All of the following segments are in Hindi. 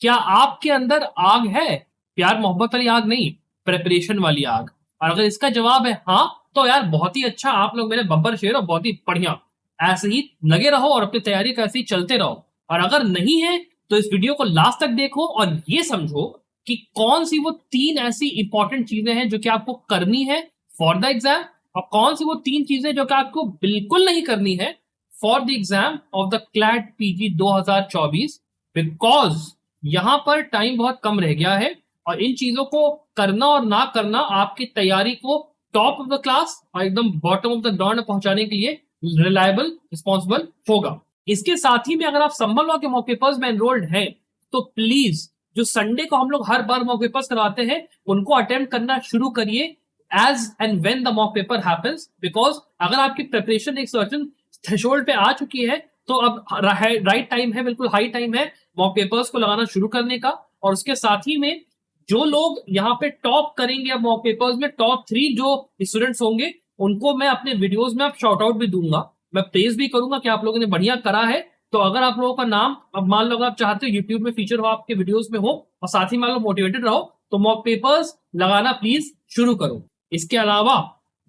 क्या आपके अंदर आग है? प्यार मोहब्बत वाली आग नहीं, प्रेपरेशन वाली आग। और अगर इसका जवाब है हाँ, तो यार बहुत ही अच्छा, आप लोग मेरे बब्बर शेर हो, बहुत ही बढ़िया। ऐसे ही लगे रहो और अपनी तैयारी को ऐसे ही चलते रहो। और अगर नहीं है तो इस वीडियो को लास्ट तक देखो और ये समझो कि कौन सी वो तीन ऐसी इंपॉर्टेंट चीजें हैं जो कि आपको करनी है फॉर द एग्जाम, और कौन सी वो तीन चीजें जो कि आपको बिल्कुल नहीं करनी है for the exam of the CLAT PG 2024। Because यहां पर टाइम बहुत कम रह गया है और इन चीजों को करना और ना करना आपकी तैयारी को टॉप ऑफ द क्लास और एकदम बॉटम ऑफ द ग्राउंड पहुंचाने के लिए रिलायबल रिस्पॉन्सिबल होगा। इसके साथ ही में अगर आप संभल लॉ के मॉक पेपर्स में एनरोल्ड हैं तो प्लीज जो संडे को हम लोग हर बार मॉक पेपर्स कराते हैं उनको अटेम्प्ट करना शुरू करिए as and when the mock paper happens. Because अगर आपकी प्रिपरेशन एक सर्टेन थ्रेशोल्ड पे आ चुकी है तो अब राइट टाइम है, बिल्कुल हाई टाइम है मॉक पेपर्स को लगाना शुरू करने का। और उसके साथ ही में जो लोग यहाँ पे टॉप करेंगे अब मॉक पेपर्स में, टॉप 3 जो स्टूडेंट्स होंगे उनको मैं अपने वीडियोस में अब शॉर्ट आउट भी दूंगा, मैं प्रेज भी करूंगा कि आप लोगों ने बढ़िया करा है। तो अगर आप लोगों का नाम अब मान लो अगर आप चाहते हो यूट्यूब में फीचर हो, आपके वीडियोस में हो और साथ ही मान लो मोटिवेटेड रहो, तो मॉक पेपर्स लगाना प्लीज शुरू करो। इसके अलावा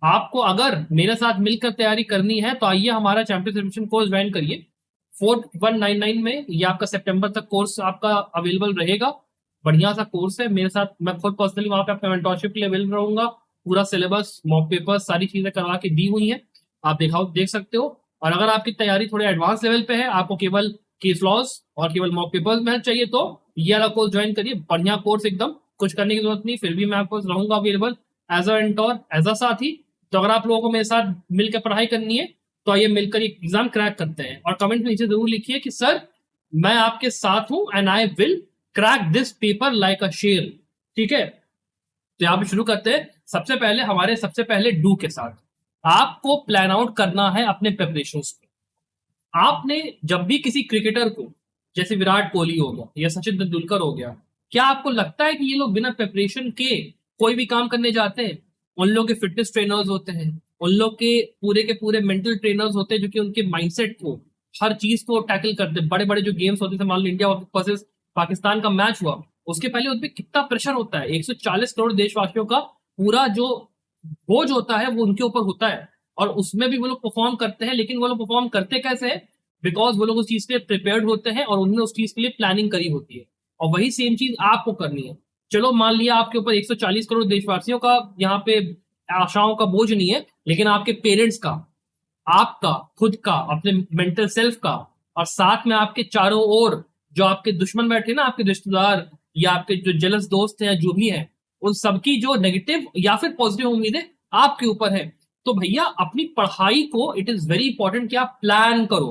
आपको अगर मेरे साथ मिलकर तैयारी करनी है तो आइए हमारा चैंपियन एडमिशन कोर्स ज्वाइन करिए 4199 में। ये आपका सितंबर तक कोर्स आपका अवेलेबल रहेगा। बढ़िया सा कोर्स है मेरे साथ, मैं खुद पर्सनली वहां पे आपका मेंटोरशिप के लिए अवेलेबल रहूंगा। पूरा सिलेबस, मॉक पेपर, सारी चीजें करवा के दी हुई है, आप देख सकते हो। और अगर आपकी तैयारी थोड़े एडवांस लेवल पे है, आपको केवल केस लॉज और केवल मॉक पेपर्स में चाहिए, तो ये वाला कोर्स ज्वाइन करिए। बढ़िया कोर्स, एकदम कुछ करने की जरूरत नहीं, फिर भी मैं आपको रहूंगा available as a mentor, as a साथी। तो अगर आप लोगों को मेरे साथ मिलकर पढ़ाई करनी है तो आइए मिलकर एक एग्जाम क्रैक करते हैं। और कमेंट में नीचे जरूर लिखिए कि सर मैं आपके साथ हूं and I will crack this paper like अ शेर। ठीक है, तो यहाँ पे शुरू करते हैं। सबसे पहले हमारे सबसे पहले डू के साथ आपको प्लान आउट करना है अपने प्रिपरेशन को। आपने जब भी किसी क्रिकेटर को, जैसे विराट कोहली हो गया या सचिन तेंदुलकर हो गया, क्या आपको लगता है कि ये लोग बिना प्रिपरेशन के कोई भी काम करने जाते हैं? उन लोग के फिटनेस ट्रेनर्स होते हैं, उन लोग के पूरे मेंटल ट्रेनर्स होते हैं जो कि उनके माइंडसेट को, हर चीज को टैकल करते हैं। बड़े बड़े जो गेम्स होते थे, मान लो इंडिया वर्सेस पाकिस्तान का मैच हुआ, उसके पहले उनपे कितना प्रेशर होता है। 140 करोड़ देशवासियों का पूरा जो बोझ होता है वो उनके ऊपर होता है, और उसमें भी वो लोग परफॉर्म करते हैं। लेकिन वो लोग परफॉर्म करते कैसे हैं? बिकॉज वो लोग उस चीज के लिए प्रिपेयर्ड होते हैं और उन्होंने उस चीज के लिए प्लानिंग करी होती है। और वही सेम चीज आपको करनी है। चलो मान लिया आपके ऊपर 140 करोड़ देशवासियों का यहाँ पे आशाओं का बोझ नहीं है, लेकिन आपके पेरेंट्स का, आपका खुद का, अपने मेंटल सेल्फ का, और साथ में आपके चारों ओर जो आपके दुश्मन बैठे ना, आपके रिश्तेदार या आपके जो जेलस दोस्त हैं, जो भी हैं, उन सबकी जो नेगेटिव या फिर पॉजिटिव उम्मीदें आपके ऊपर है। तो भैया अपनी पढ़ाई को इट इज वेरी इंपॉर्टेंट कि आप प्लान करो।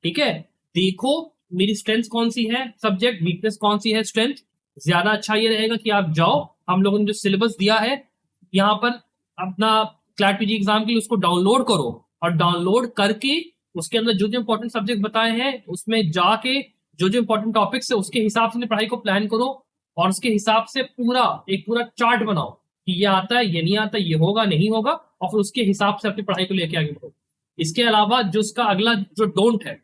ठीक है, देखो मेरी स्ट्रेंथ कौन सी है सब्जेक्ट, वीकनेस कौन सी है स्ट्रेंथ। ज्यादा अच्छा ये रहेगा कि आप जाओ, हम लोगों ने जो सिलेबस दिया है यहाँ पर अपना क्लैट पीजी एग्जाम के लिए, उसको डाउनलोड करो। और डाउनलोड करके उसके अंदर जो जो इंपॉर्टेंट सब्जेक्ट बताए हैं उसमें जाके जो जो इंपॉर्टेंट टॉपिक्स है उसके हिसाब से पढ़ाई को प्लान करो। और उसके हिसाब से पूरा चार्ट बनाओ कि ये आता है, ये नहीं आता, ये होगा नहीं होगा, और फिर उसके हिसाब से अपनी पढ़ाई को लेके आगे बढ़ो। इसके अलावा जो उसका अगला जो डोंट है,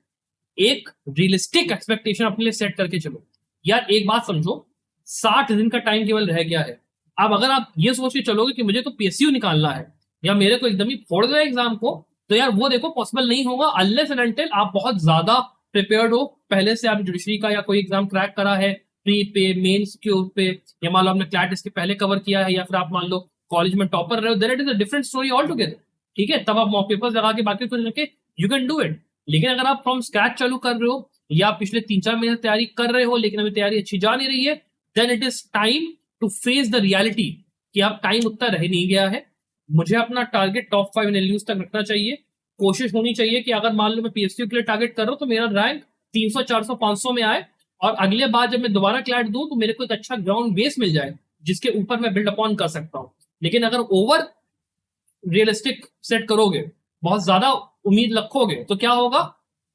एक रियलिस्टिक एक्सपेक्टेशन अपने लिए सेट करके चलो। यार एक बात समझो, 60 दिन का टाइम केवल रह गया है। अब अगर आप ये सोच के चलोगे कि मुझे तो पीएसयू निकालना है या मेरे को एकदम ही फोड़ दो एग्जाम को, तो यार वो देखो पॉसिबल नहीं होगा अनलेस एंड अनटिल आप बहुत ज्यादा प्रिपेयर्ड हो, पहले से आप जुडिशरी का या कोई एग्जाम क्रैक करा है प्री पे, मेंस के पे, या मान लो आपने क्लैट इसके पहले कवर किया है, या फिर आप मान लो कॉलेज में टॉपर रहे हो, there it is a different story all together. ठीक है, तब आप मॉक पेपर्स लगा के बाकी कुछ करके यू कैन डू इट। लेकिन अगर आप फ्रॉम स्क्रैच चालू कर रहे हो या पिछले 3-4 महीने तैयारी कर रहे हो लेकिन अभी तैयारी अच्छी जा नहीं रही है, then it is time to face the reality कि अब टाइम उतना रह नहीं गया है। मुझे अपना टारगेट टॉप 5 एनएलयूज तक रखना चाहिए। कोशिश होनी चाहिए कि अगर मान लो मैं पीएसयू के लिए टारगेट कर रहा हूं तो मेरा रैंक 300, 400, 500 में आए, और अगले बार जब मैं दोबारा क्लैट दूं तो मेरे को एक अच्छा ग्राउंड बेस मिल जाए जिसके ऊपर मैं बिल्ड अपॉन कर सकता हूं। लेकिन अगर ओवर रियलिस्टिक सेट करोगे, बहुत ज्यादा उम्मीद रखोगे, तो क्या होगा?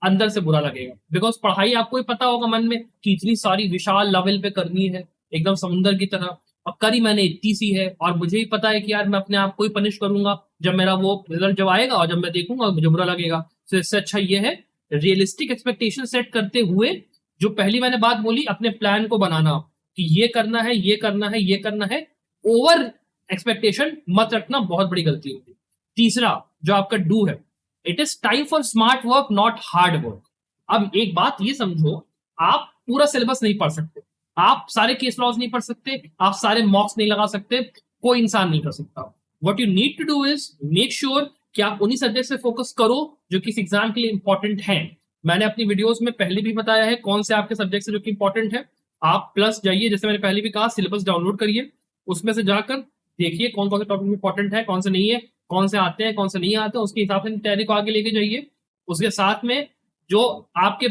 अंदर से बुरा लगेगा। बिकॉज पढ़ाई आपको ही पता होगा मन में कि इतनी सारी विशाल लेवल पे करनी है, एकदम समुंदर की तरह, और करी मैंने इतनी सी है, और मुझे ही पता है कि यार मैं अपने आप को ही पनिश करूंगा जब मेरा वो रिजल्ट जब आएगा और जब मैं देखूंगा मुझे बुरा लगेगा। तो इससे अच्छा ये है रियलिस्टिक एक्सपेक्टेशन सेट करते हुए जो पहली मैंने बात बोली, अपने प्लान को बनाना कि ये करना है, ये करना है, ये करना है, ओवर एक्सपेक्टेशन मत रखना, बहुत बड़ी गलती होती है। तीसरा जो आपका डू है, it is time for smart work not hard work. अब एक बात ये समझो, आप पूरा सिलेबस नहीं पढ़ सकते, आप सारे केस लॉज नहीं पढ़ सकते, आप सारे मॉक्स नहीं लगा सकते, कोई इंसान नहीं कर सकता। What you need to do is make sure कि आप उन्हीं सब्जेक्ट से फोकस करो जो किसी एग्जाम के लिए इंपॉर्टेंट हैं। मैंने अपनी वीडियोस में पहले भी बताया है कौन से आपके सब्जेक्ट से जो कि इंपॉर्टेंट है। आप प्लस जाइए, जैसे मैंने पहले भी कहा, सिलेबस डाउनलोड करिए, उसमें से जाकर देखिए कौन कौन से टॉपिक इंपॉर्टेंट है, कौन से नहीं है, कौन से आते हैं, कौन से नहीं आते, उसके हिसाब से तैयारी को आगे लेके जाइए। उसके साथ में जो आपके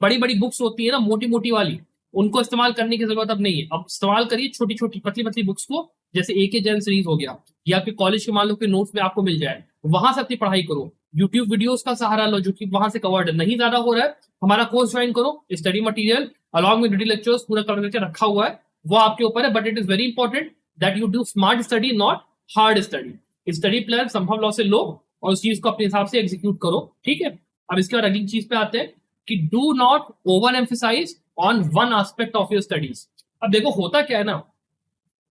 बड़ी बड़ी बुक्स होती है ना, मोटी मोटी वाली, उनको इस्तेमाल करने की जरूरत अब नहीं है। अब इस्तेमाल करिए छोटी छोटी पतली पतली बुक्स को, जैसे AK जैन सीरीज हो गया, या आपके कॉलेज के मान लो के नोट्स में आपको मिल जाए, वहां से अपनी पढ़ाई करो। यूट्यूब वीडियोस का सहारा लो जो कि वहां से कवर्ड नहीं ज्यादा हो रहा है, हमारा कोर्स ज्वाइन करो, study material along with video lectures पूरा करके रखा हुआ है, वो आपके ऊपर है। But it is very important that you do smart study not hard study. Study plan संभव लॉ से लो और उस चीज को अपने हिसाब से एग्जीक्यूट करो, ठीक है। अब इसके बाद अगली चीज पे आते हैं कि do not overemphasise on one aspect of your studies. अब देखो होता क्या है ना,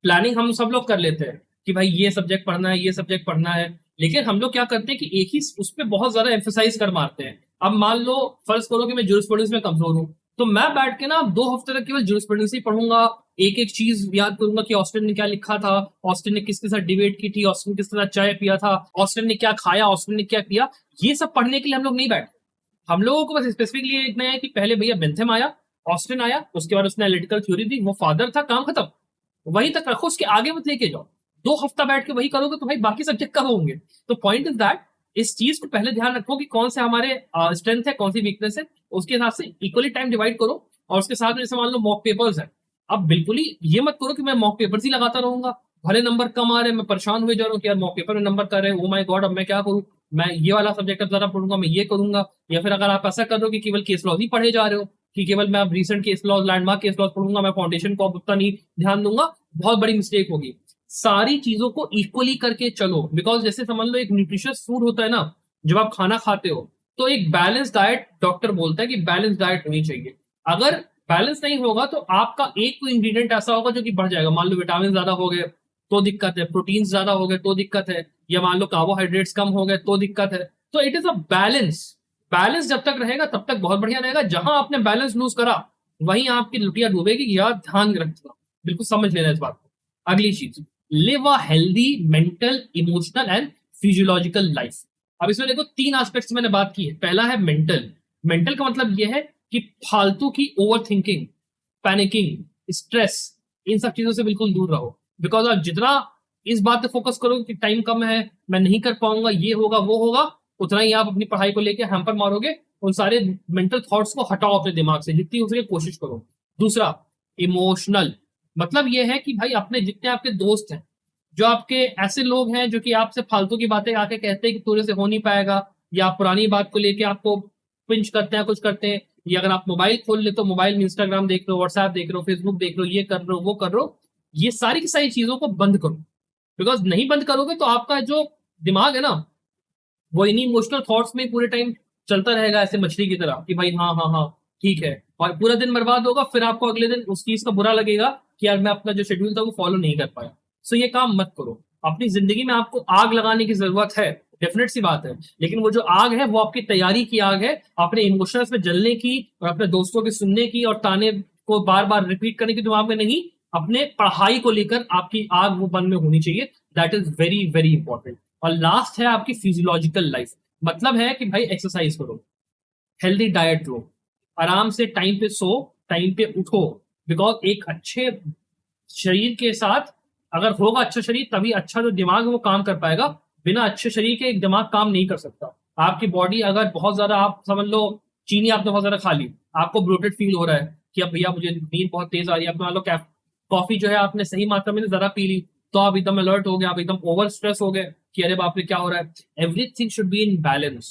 प्लानिंग हम सब लोग कर लेते हैं कि भाई ये सब्जेक्ट पढ़ना है, ये सब्जेक्ट पढ़ना है, लेकिन हम लोग क्या करते हैं कि एक ही उस पर बहुत ज्यादा एम्फेसाइज कर मारते हैं। अब मान लो फर्ज करो कि मैं जूरिस्प्रूडेंस में कमजोर हूँ, तो मैं बैठ के ना 2 हफ्ते तक केवल जूरिस्प्रूडेंस ही पढ़ूंगा, एक एक चीज याद करूंगा कि ऑस्टिन ने क्या लिखा था, ऑस्टिन ने किसके साथ डिबेट की थी, ऑस्टिन किसके साथ चाय पिया था, ऑस्टिन ने क्या खाया, ऑस्टिन ने क्या पिया। ये सब पढ़ने के लिए हम लोग नहीं बैठते। हम लोगों को बस स्पेसिफिकली लिखना है कि पहले भैया बेंथम आया, ऑस्टिन आया, उसके बाद उसने एनालिटिकल थ्योरी दी, वो फादर था, काम खत्म, वहीं तक रखो, उसके आगे मत लेके जाओ। 2 हफ्ता बैठ के वही करोगे तो भाई बाकी सब्जेक्ट कब होंगे। तो पॉइंट इज दैट इस चीज को पहले ध्यान रखो कि कौन से हमारे स्ट्रेंथ है, कौन सी वीकनेस है, उसके हिसाब से इक्वली टाइम डिवाइड करो। और उसके साथ में जैसे मान लो मॉक पेपर्स है, अब बिल्कुल ही ये मत करो कि मैं मॉक पेपर्स ही लगाता रहूंगा, भले नंबर कम आ रहे हैं, मैं परेशान हुए जा रहा हूँ कि यार मॉक पेपर में नंबर कर रहे हैं, ओ माय गॉड अब मैं क्या करूँ, मैं ये वाला सब्जेक्ट अब ज्यादा पढ़ूंगा, मैं ये करूंगा। या फिर अगर आप ऐसा कर रहे हो कि केवल केस लॉज ही पढ़े जा रहे हो कि केवल मैं अब recent case laws, landmark case laws पढ़ूंगा, मैं फाउंडेशन को अब उतना नहीं ध्यान दूंगा, बहुत बड़ी मिस्टेक होगी। सारी चीजों को इक्वली करके चलो, बिकॉज जैसे समझ लो एक न्यूट्रिशियस फूड होता है ना, जब आप खाना खाते हो तो एक बैलेंस डाइट, डॉक्टर बोलता है कि बैलेंस डाइट होनी चाहिए। अगर बैलेंस नहीं होगा तो आपका एक कोई इंग्रेडिएंट ऐसा होगा जो कि बढ़ जाएगा, मान लो विटामिन ज्यादा हो गए तो दिक्कत है, प्रोटीन ज्यादा हो गए तो दिक्कत है, या मान लो कार्बोहाइड्रेट्स कम हो गए तो दिक्कत है। तो it is a balance. Balance जब तक रहेगा तब तक बहुत बढ़िया रहेगा। जहां आपने बैलेंस लूज करा वहीं आपकी लुटिया डूबेगी, यार ध्यान रखना, बिल्कुल समझ लेना इस बात को। अगली चीज, live a healthy mental, emotional and physiological life. अब इसमें देखो 3 एस्पेक्ट्स मैंने बात की है। पहला है मेंटल। मेंटल का मतलब यह है कि फालतू की ओवर थिंकिंग, पैनिकिंग, स्ट्रेस, इन सब चीजों से बिल्कुल दूर रहो। बिकॉज आप जितना इस बात पे फोकस करोगे कि टाइम कम है, मैं नहीं कर पाऊंगा, ये होगा वो होगा, उतना ही आप अपनी पढ़ाई को लेके हैम्पर मारोगे। उन सारे मेंटल थॉट्स को हटाओ अपने दिमाग से, जितनी हो सके कोशिश करो। दूसरा, इमोशनल, मतलब ये है कि भाई अपने जितने आपके दोस्त हैं, जो आपके ऐसे लोग हैं जो कि आपसे फालतू की बातें आके कहते हैं कि तेरे से हो नहीं पाएगा, या पुरानी बात को लेके आपको पिंच करते हैं, कुछ करते हैं, या अगर आप मोबाइल खोल ले तो मोबाइल में इंस्टाग्राम देख रहे हो, व्हाट्सएप देख रहे हो, फेसबुक देख रहे हो, ये कर रहे हो, वो कर रहे हो, ये सारी की सारी चीजों को बंद करो। बिकॉज नहीं बंद करोगे तो आपका जो दिमाग है ना, वो इन्हीं इमोशनल थॉट्स में पूरे टाइम चलता रहेगा, ऐसे मछली की तरह कि भाई हाँ हाँ हाँ ठीक है, और पूरा दिन बर्बाद होगा। फिर आपको अगले दिन उस चीज का बुरा लगेगा कि यार मैं अपना जो शेड्यूल था वो फॉलो नहीं कर पाया। सो ये काम मत करो। अपनी जिंदगी में आपको आग लगाने की जरूरत है, डेफिनेट सी बात है, लेकिन वो जो आग है वो आपकी तैयारी की आग है, अपने इमोशंस में जलने की और अपने दोस्तों के सुनने की और ताने को बार बार रिपीट करने की दिमाग में नहीं, अपने पढ़ाई को लेकर आपकी आग वो मन में होनी चाहिए। That is very very important. और लास्ट है आपकी फिजियोलॉजिकल लाइफ, मतलब है कि भाई एक्सरसाइज करो, हेल्दी डाइट लो, आराम से टाइम पे सो, टाइम पे उठो। बिकॉज एक अच्छे शरीर के साथ अगर होगा अच्छा शरीर, तभी अच्छा जो दिमाग है वो काम कर पाएगा। बिना अच्छे शरीर के एक दिमाग काम नहीं कर सकता। आपकी बॉडी अगर बहुत ज्यादा, आप समझ लो चीनी आपने बहुत ज्यादा खा ली, आपको ब्लोटेड फील हो रहा है कि अब भैया मुझे नींद बहुत तेज आ रही है, अब मान लो कॉफी जो है आपने सही मात्रा में जरा पी ली, तो आप एकदम अलर्ट हो गए, आप एकदम ओवर स्ट्रेस हो गए कि अरे बाप रे क्या हो रहा है। Everything should be in balance.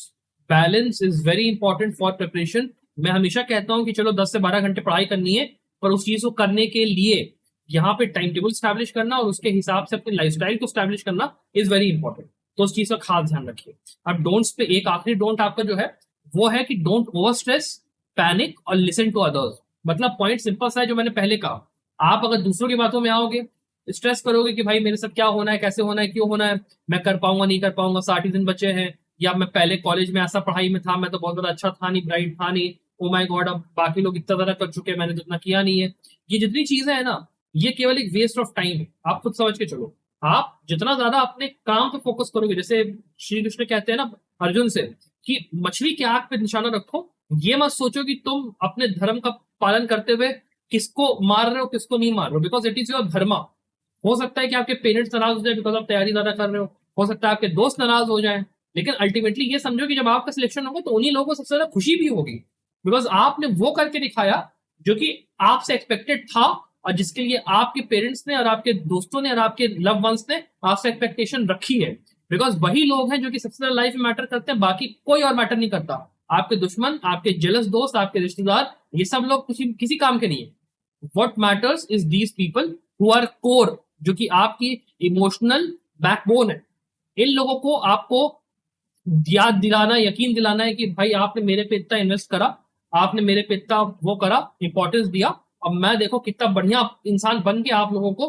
Balance is very important for preparation. मैं हमेशा कहता हूं कि चलो 10 से 12 घंटे पढ़ाई करनी है, पर उस चीज को करने के लिए यहाँ पे टाइम टेबल स्टैब्लिश करना और उसके हिसाब से अपनी लाइफस्टाइल को स्टैब्लिश करना इज वेरी इंपॉर्टेंट। तो उस चीज का खास ध्यान रखिए। अब डोंट्स पे एक आखिरी डोंट आपका जो है वो है कि डोंट ओवर स्ट्रेस, पैनिक और लिसन टू अदर्स। मतलब पॉइंट सिंपल सा है जो मैंने पहले कहा, आप अगर दूसरों की बातों में आओगे, स्ट्रेस करोगे कि भाई मेरे साथ क्या होना है, कैसे होना है, क्यों होना है, मैं कर पाऊंगा नहीं कर पाऊंगा, 60 ही दिन बचे हैं, या मैं पहले कॉलेज में ऐसा पढ़ाई में था, मैं तो बहुत ज्यादा अच्छा था नहीं, ब्राइट था नहीं, ओ माय गॉड अब बाकी लोग इतना ज्यादा कर चुके हैं, मैंने तो इतना किया नहीं है। ये जितनी चीजें है ना, ये केवल एक वेस्ट ऑफ टाइम है, आप खुद समझ के चलो। आप जितना ज्यादा अपने काम पे फोकस करोगे, जैसे श्री कृष्ण कहते हैं ना अर्जुन से कि मछली की आंख पे निशाना रखो, ये मत सोचो कि तुम अपने धर्म का पालन करते हुए किसको मार रहे हो किसको नहीं मार रहे हो, बिकॉज इट इज योर धर्मा। हो सकता है कि आपके पेरेंट्स नाराज हो जाए बिकॉज आप तैयारी ज्यादा कर रहे हो सकता है आपके दोस्त नाराज हो जाए, लेकिन अल्टीमेटली ये समझो कि जब आपका सिलेक्शन होगा तो उन्हीं लोगों को सबसे ज्यादा खुशी भी होगी, बिकॉज आपने वो करके दिखाया जो कि आपसे एक्सपेक्टेड था, और जिसके लिए आपके पेरेंट्स ने और आपके दोस्तों ने और आपके लव वंस ने आपसे एक्सपेक्टेशन रखी है। बिकॉज वही लोग हैं जो कि सबसे ज्यादा लाइफ में मैटर करते हैं, बाकी कोई और मैटर नहीं करता। आपके दुश्मन, आपके जेलस दोस्त, आपके रिश्तेदार, ये सब लोग किसी किसी काम के नहीं है। What matters is these people who are core, जो कि आपकी इमोशनल बैकबोन है। इन लोगों को आपको याद दिलाना, यकीन दिलाना है कि भाई आपने मेरे पे इतना इन्वेस्ट करा, आपने मेरे पे इतना वो करा, इंपॉर्टेंस दिया, अब मैं देखो कितना बढ़िया इंसान बन के आप लोगों को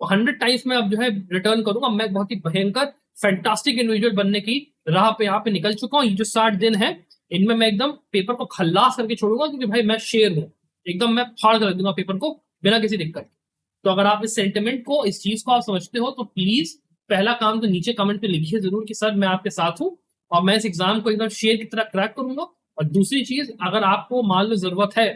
100 टाइम्स में अब जो है रिटर्न करूंगा। मैं बहुत ही भयंकर फैंटास्टिक इंडिविजुअल बनने की राह पे यहाँ पे निकल चुका हूँ। ये जो 60 दिन है, इनमें मैं एकदम पेपर को खल्लास करके छोड़ूंगा, क्योंकि भाई मैं शेर हूँ, एकदम मैं फाड़ कर रख दूंगा पेपर को बिना किसी दिक्कत। तो अगर आप इस सेंटिमेंट को, इस चीज को आप समझते हो, तो प्लीज पहला काम तो नीचे कमेंट पे लिखिए जरूर कि सर मैं आपके साथ हूँ और मैं इस एग्जाम को एकदम शेर की तरह क्रैक करूंगा। और दूसरी चीज, अगर आपको मान लो जरूरत है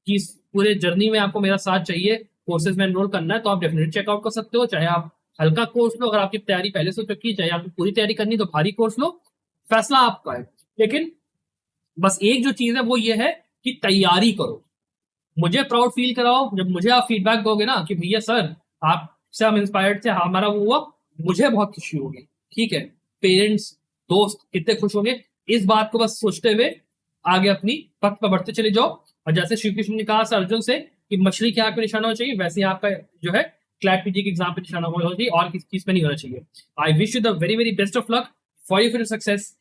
कि इस पूरे जर्नी में आपको मेरा साथ चाहिए, कोर्सेज में एनरोल करना है, तो आप डेफिनेटली चेकआउट कर सकते हो। चाहे आप हल्का कोर्स लो अगर आपकी तैयारी पहले से हो चुकी है, चाहे आपको पूरी तैयारी करनी तो भारी कोर्स लो, फैसला आपका है। लेकिन बस एक जो चीज है वो ये है कि तैयारी करो, मुझे प्राउड फील कराओ। जब मुझे आप फीडबैक दोगे ना कि भैया सर आपसे हम इंस्पायर्ड थे, हमारा वो हुआ, मुझे बहुत खुशी होगी। ठीक है, पेरेंट्स, दोस्त कितने खुश होंगे, इस बात को बस सोचते हुए आगे अपनी पथ पर बढ़ते चले जाओ। और जैसे श्री कृष्ण ने कहा सर अर्जुन से कि मछली की आंख पे निशाना होना चाहिए, वैसे ही आपका जो है क्लैट पीजी के एग्जाम पे निशाना होना चाहिए, और किसी चीज पे नहीं होना चाहिए। I wish you the very very best of luck for your success.